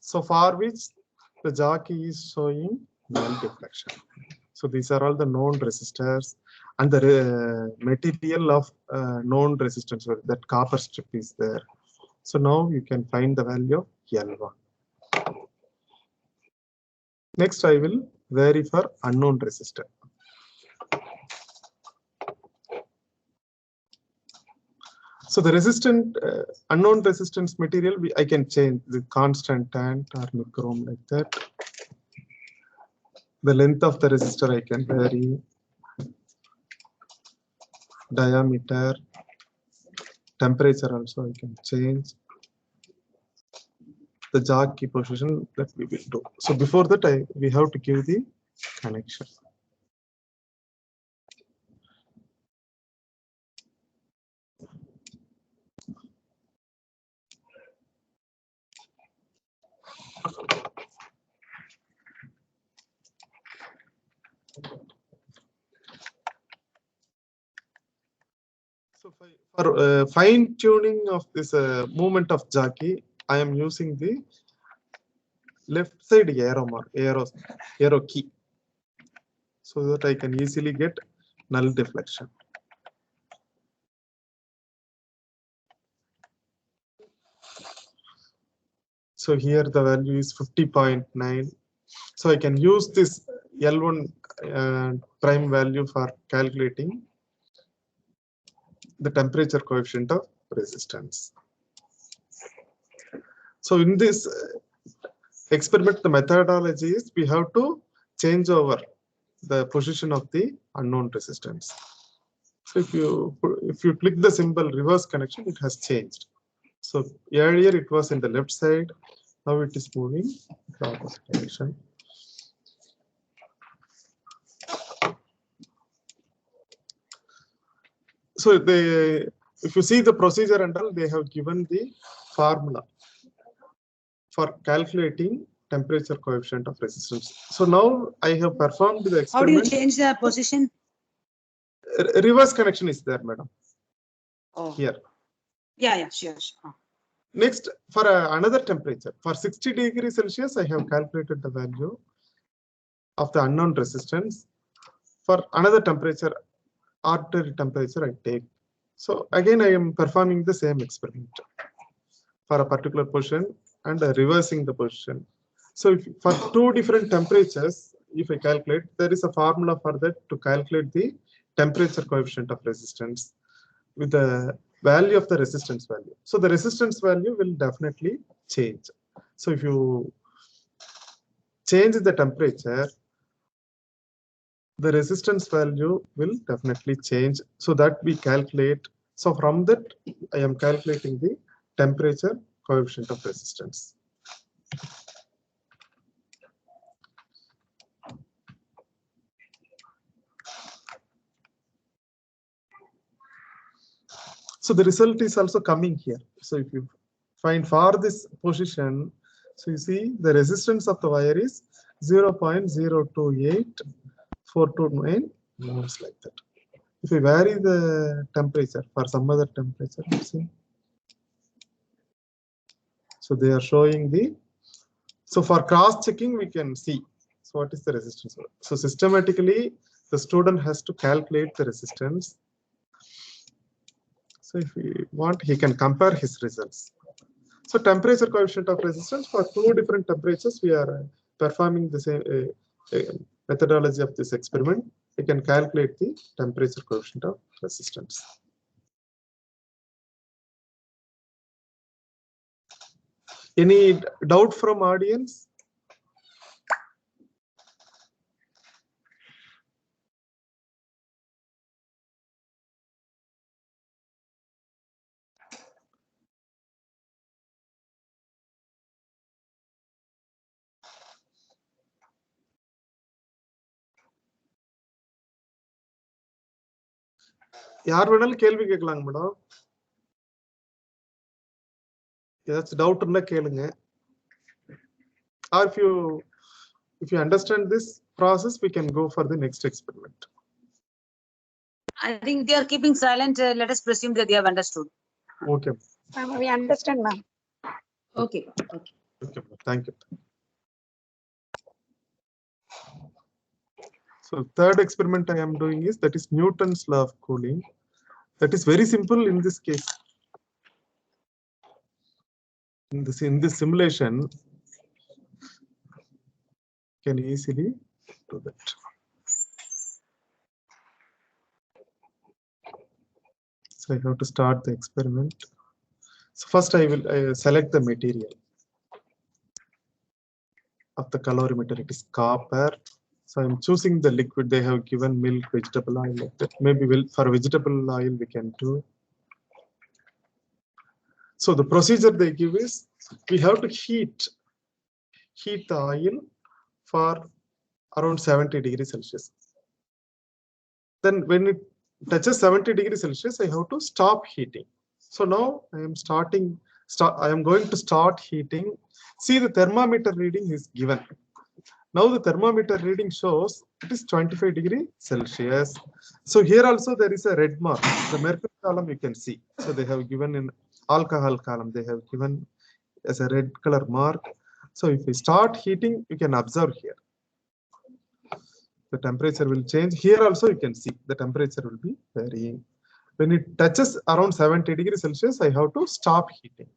So for which the jockey is showing null deflection. So these are all the known resistors, and the material of known resistance, that copper strip is there. So now you can find the value of L1. Next I will vary for unknown resistor. So the unknown resistance material, I can change the constantant or nichrome like that. The length of the resistor I can vary, diameter, temperature also I can change, the jockey position that we will do. So before that we have to give the connection. So for fine tuning of this movement of jockey, I am using the left side arrow key, so that I can easily get null deflection. So here the value is 50.9. So I can use this L1 prime value for calculating the temperature coefficient of resistance. So in this experiment, the methodology is we have to change over the position of the unknown resistance. So if you click the symbol reverse connection, it has changed. So earlier it was in the left side, now it is moving the opposite direction. So if you see the procedure and all, they have given the formula for calculating temperature coefficient of resistance. So now I have performed the experiment. How do you change the position? Reverse connection is there, madam. Oh. Here. Yeah, sure. Next, for another temperature, for 60 degrees Celsius, I have calculated the value of the unknown resistance. For another temperature, arbitrary temperature I take. So again, I am performing the same experiment for a particular position and reversing the position. So for two different temperatures, if I calculate, there is a formula for that to calculate the temperature coefficient of resistance with the value of the resistance value. So the resistance value will definitely change. So if you change the temperature, the resistance value will definitely change. So that we calculate. So from that, I am calculating the temperature coefficient of resistance. So the result is also coming here. So if you find for this position, so you see the resistance of the wire is 0.028429 moles like that. If we vary the temperature for some other temperature, let's see. So they are showing the, so for cross checking we can see, so what is the resistance. So systematically the student has to calculate the resistance. So if we want, he can compare his results. So temperature coefficient of resistance for two different temperatures, we are performing the same methodology of this experiment. We can calculate the temperature coefficient of resistance. Any doubt from audience? யார் வேணாலும் கேள்வி கேட்கலாங்க madam. ஏதாச்சும் doubt இருந்தா கேளுங்க. Or if you understand this process, we can go for the next experiment. I think they are keeping silent. Let us presume that they have understood. Okay. We understand, ma'am. Okay. Okay. Thank you. So third experiment I am doing is that is Newton's law of cooling. That is very simple in this case. In this simulation, you can easily do that. So I have to start the experiment. So first I will select the material of the calorimeter. It is copper. So I'm choosing the liquid. They have given milk, vegetable oil like that. Maybe for vegetable oil we can do. So the procedure they give is we have to heat the oil for around 70 degrees Celsius. Then when it touches 70 degrees Celsius, I have to stop heating. So now I am going to start heating. See, the thermometer reading is given. Now the thermometer reading shows it is 25 degrees Celsius. So here also there is a red mark. The mercury column you can see. So they have given in alcohol column, they have given as a red color mark. So if we start heating, you can observe here. The temperature will change. Here also you can see the temperature will be varying. When it touches around 70 degrees Celsius, I have to stop heating.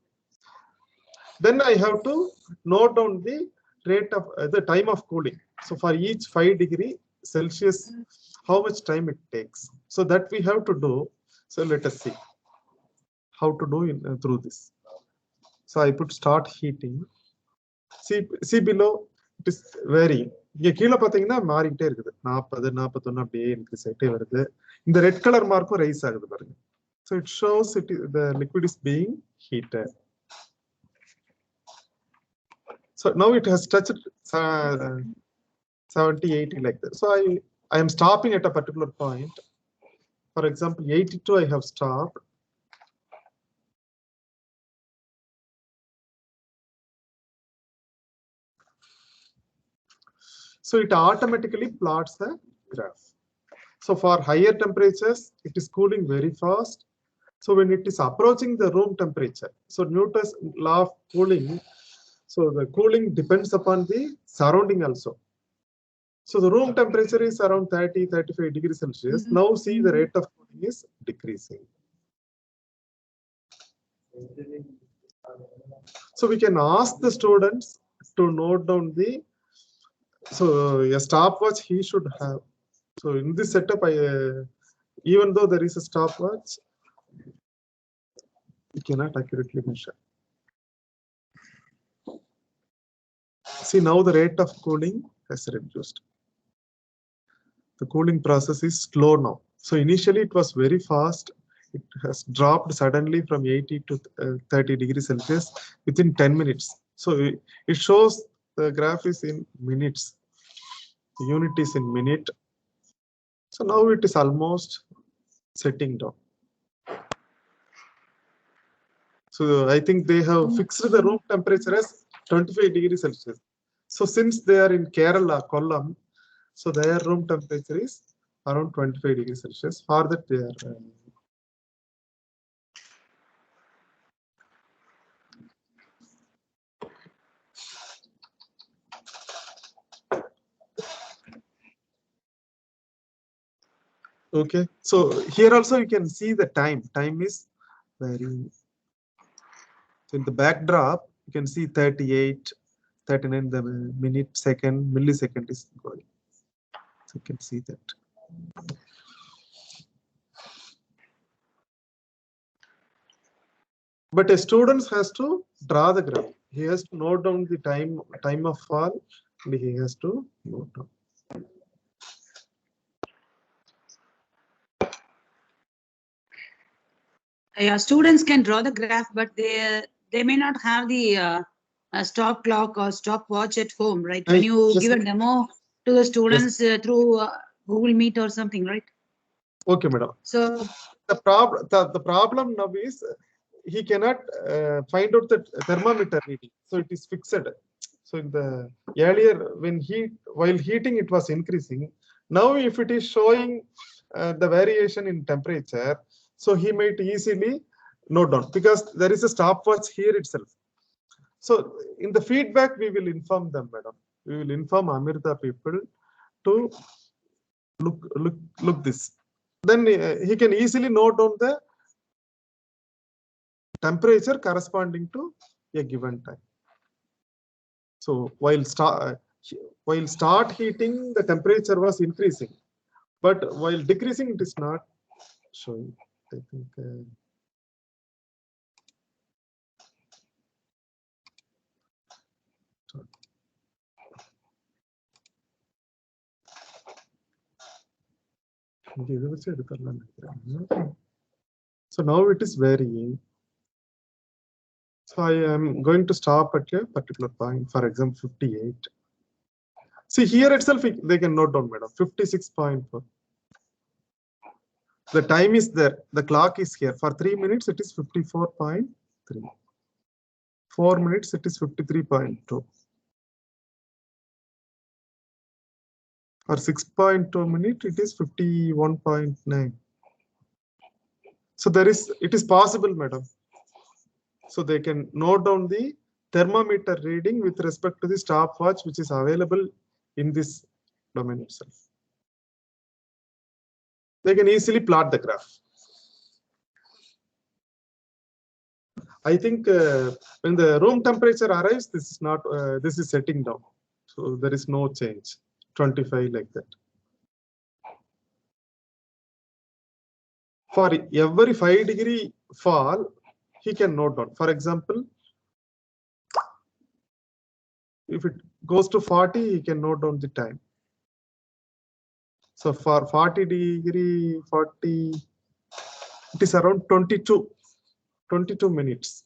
Then I have to note down the rate of the time of cooling. So for each 5 degrees Celsius, how much time it takes. So that we have to do. So let us see how to do through this. So I put start heating. See below, it is varying. இங்க கீழே பாத்தீங்கன்னா மாறிக்கிட்டே இருக்குது 40 41 அப்படியே increase ஆயிட்டே வருது. இந்த red colour மார்க்கும் ரைஸ் ஆகுது பாருங்க. So it shows the liquid is being heated. So now it has touched 70 80 like that. So I am stopping at a particular point. For example, 82 I have stopped. So it automatically plots the graph. So for higher temperatures, it is cooling very fast. So when it is approaching the room temperature, so Newton's law of cooling, so the cooling depends upon the surrounding also. So the room temperature is around 30-35 degrees Celsius. Now see the rate of cooling is decreasing. So we can ask the students to note down the, so a stopwatch he should have. So in this setup, even though there is a stopwatch, we cannot accurately measure. See, now the rate of cooling has reduced. The cooling process is slow now. So initially it was very fast. It has dropped suddenly from 80 to 30 degrees Celsius within 10 minutes. So it shows the graph is in minutes. The unit is in minute. So now it is almost setting down. So I think they have fixed the room temperature as 25 degrees Celsius. So since they are in Kerala, Kollam, so their room temperature is around 25 degrees Celsius. For that they are okay. So here also you can see the time. Time is varying. So in the backdrop, you can see 38, 39, the minute, second, millisecond is going. So you can see that. But a student has to draw the graph. He has to note down the time of fall, and he has to note down. Yeah, students can draw the graph, but they may not have the stop clock or stopwatch at home, right? When you give a demo to the students through Google Meet or something, right? Okay, madam. So the problem now is he cannot find out the thermometer reading, so it is fixed. So in the earlier while heating it was increasing. Now if it is showing the variation in temperature, so he might easily note down because there is a stopwatch here itself. So in the feedback, we will inform them, madam. We will inform Amrita people to look this. Then he can easily note down the temperature corresponding to a given time. So while start heating, the temperature was increasing, but while decreasing, it is not showing. I think. So now it is varying. So I am going to stop at a particular point, for example, 58. See here itself, they can note down, madam, 56.4. The time is there. The clock is here. For 3 minutes, it is 54.3. 4 minutes, it is 53.2. For 6.2 minutes, it is 51.9. So it is possible, madam. So they can note down the thermometer reading with respect to the stopwatch, which is available in this domain itself. They can easily plot the graph. I think when the room temperature arrives, this is not this is setting down, so there is no change. 25 like that. For every 5-degree fall, he can note down. For example, if it goes to 40, he can note down the time. So for 40, it is around 22 minutes.